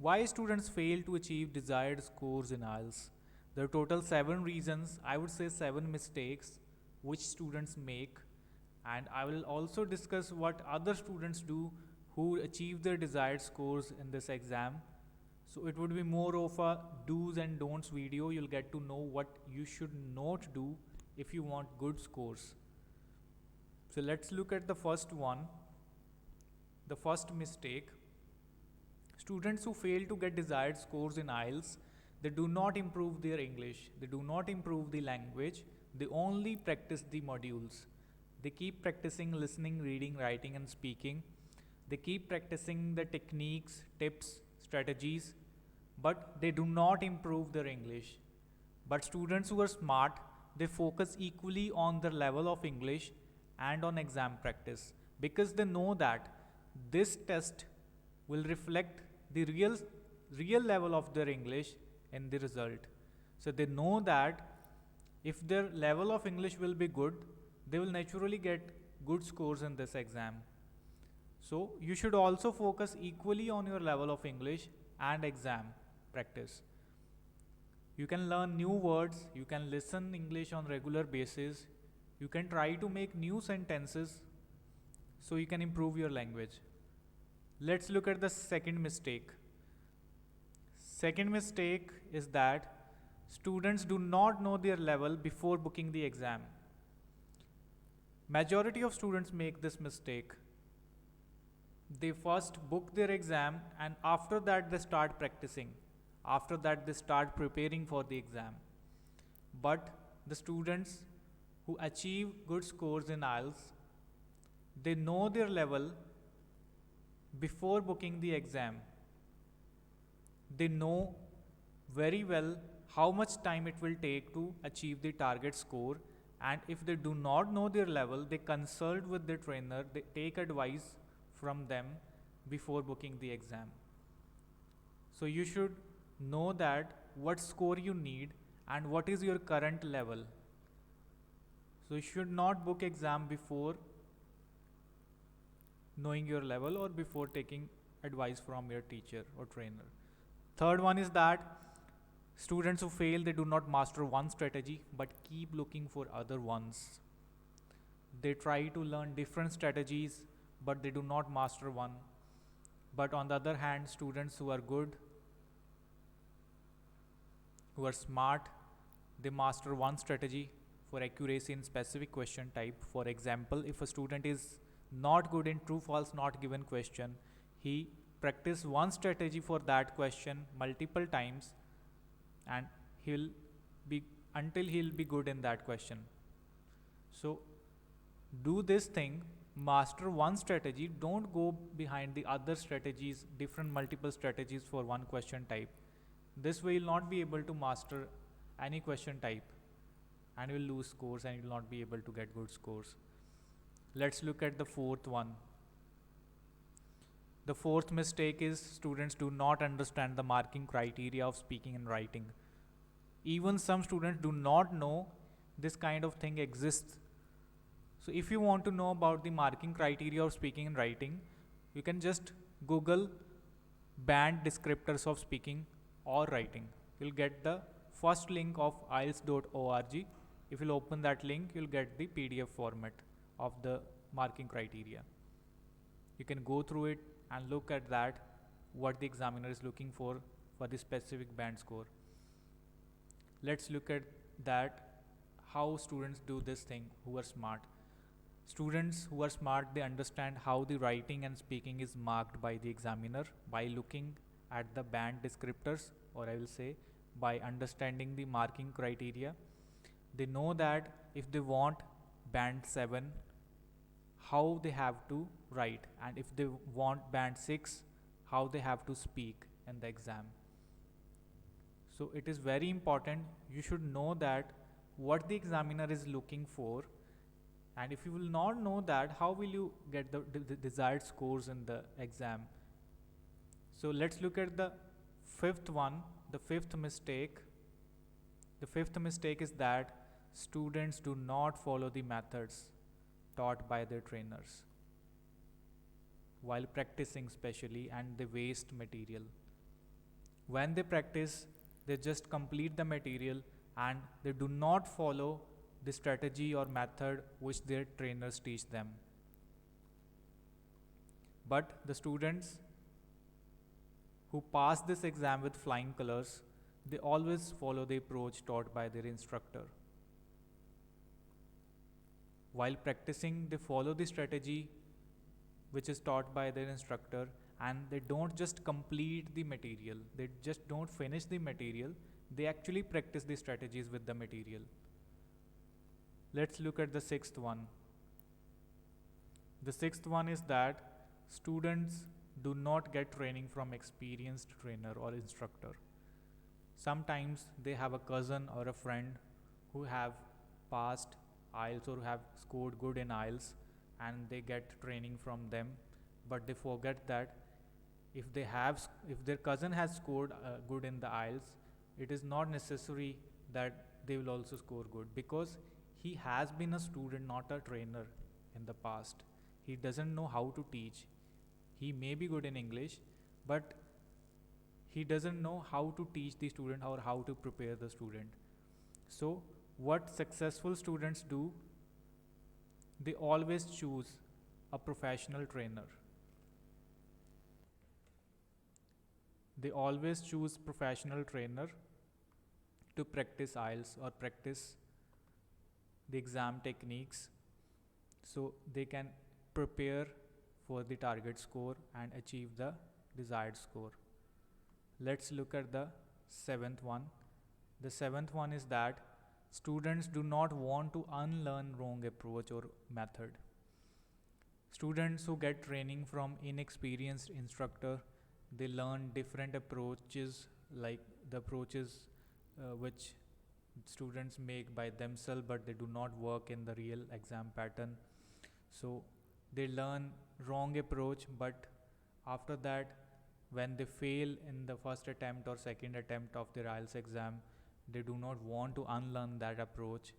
Why students fail to achieve desired scores in IELTS? There are total 7 reasons, I would say 7 mistakes which students make, and I will also discuss what other students do who achieve their desired scores in this exam. So it would be more of a do's and don'ts video. You'll get to know what you should not do if you want good scores. So let's look at the first one. The first mistake: students who fail to get desired scores in IELTS, they do not improve their English, they do not improve the language, they only practice the modules. They keep practicing listening, reading, writing, and speaking. They keep practicing the techniques, tips, strategies, but they do not improve their English. But students who are smart, they focus equally on their level of English and on exam practice, because they know that this test will reflect the real level of their English in the result. So they know that if their level of English will be good, they will naturally get good scores in this exam. So you should also focus equally on your level of English and exam practice. You can learn new words, you can listen English on regular basis, you can try to make new sentences so you can improve your language. Let's look at the second mistake. Second mistake is that students do not know their level before booking the exam. Majority of students make this mistake. They first book their exam and after that they start practicing. After that they start preparing for the exam. But the students who achieve good scores in IELTS, they know their level before booking the exam. They know very well how much time it will take to achieve the target score, and if they do not know their level, they consult with their trainer, they take advice from them before booking the exam. So you should know that what score you need and what is your current level. So you should not book exam before knowing your level or before taking advice from your teacher or trainer. Third one is that students who fail, they do not master one strategy but keep looking for other ones. They try to learn different strategies but they do not master one. But on the other hand, students who are good, who are smart, they master one strategy for accuracy in specific question type. For example, if a student is not good in true false not given question, he practice one strategy for that question multiple times and he'll be good in that question. So do this thing, master one strategy, don't go behind the other strategies, different multiple strategies for one question type. This way you'll not be able to master any question type and you will lose scores and you will not be able to get good scores. Let's look at the fourth one. The fourth mistake is students do not understand the marking criteria of speaking and writing. Even some students do not know this kind of thing exists. So if you want to know about the marking criteria of speaking and writing, you can just Google band descriptors of speaking or writing. You'll get the first link of IELTS.org. If you'll open that link, you'll get the PDF format of the marking criteria. You can go through it and look at that, what the examiner is looking for the specific band score. Let's look at that, how students do this thing who are smart. Students who are smart, they understand how the writing and speaking is marked by the examiner by looking at the band descriptors, or I will say by understanding the marking criteria. They know that if they want band 7, how they have to write, and if they want band 6, how they have to speak in the exam. So it is very important, you should know that what the examiner is looking for, and if you will not know that, how will you get the desired scores in the exam? So let's look at the fifth one, the fifth mistake. The fifth mistake is that students do not follow the methods taught by their trainers while practicing especially, and they waste material. When they practice, they just complete the material and they do not follow the strategy or method which their trainers teach them. But the students who pass this exam with flying colors, they always follow the approach taught by their instructor. While practicing, they follow the strategy which is taught by their instructor, and they don't just complete the material, they just don't finish the material, they actually practice the strategies with the material. Let's look at the sixth one. The sixth one is that students do not get training from experienced trainer or instructor. Sometimes they have a cousin or a friend who have passed IELTS or who have scored good in IELTS, and they get training from them, but they forget that if their cousin has scored good in the IELTS, it is not necessary that they will also score good, because he has been a student, not a trainer in the past. He doesn't know how to teach. He may be good in English, but he doesn't know how to teach the student or how to prepare the student. So what successful students do, they always choose a professional trainer. They always choose professional trainer to practice IELTS or practice the exam techniques, so they can prepare for the target score and achieve the desired score. Let's look at the seventh one. The seventh one is that students do not want to unlearn wrong approach or method. Students who get training from inexperienced instructor, they learn different approaches, like the approaches which students make by themselves, but they do not work in the real exam pattern. So they learn wrong approach, but after that, when they fail in the first attempt or second attempt of their IELTS exam, they do not want to unlearn that approach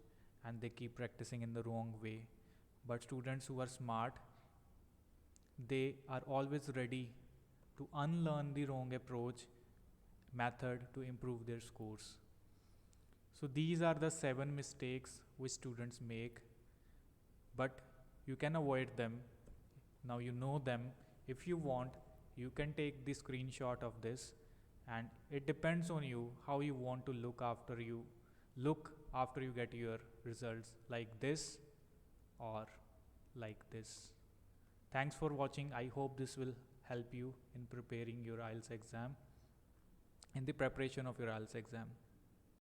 and they keep practicing in the wrong way. But students who are smart, they are always ready to unlearn the wrong approach method to improve their scores. So these are the 7 mistakes which students make, but you can avoid them. Now you know them. If you want, you can take the screenshot of this, and it depends on you how you want to look after you get your results, like this or like this. Thanks for watching. I hope this will help you in preparing your IELTS exam, in the preparation of your IELTS exam.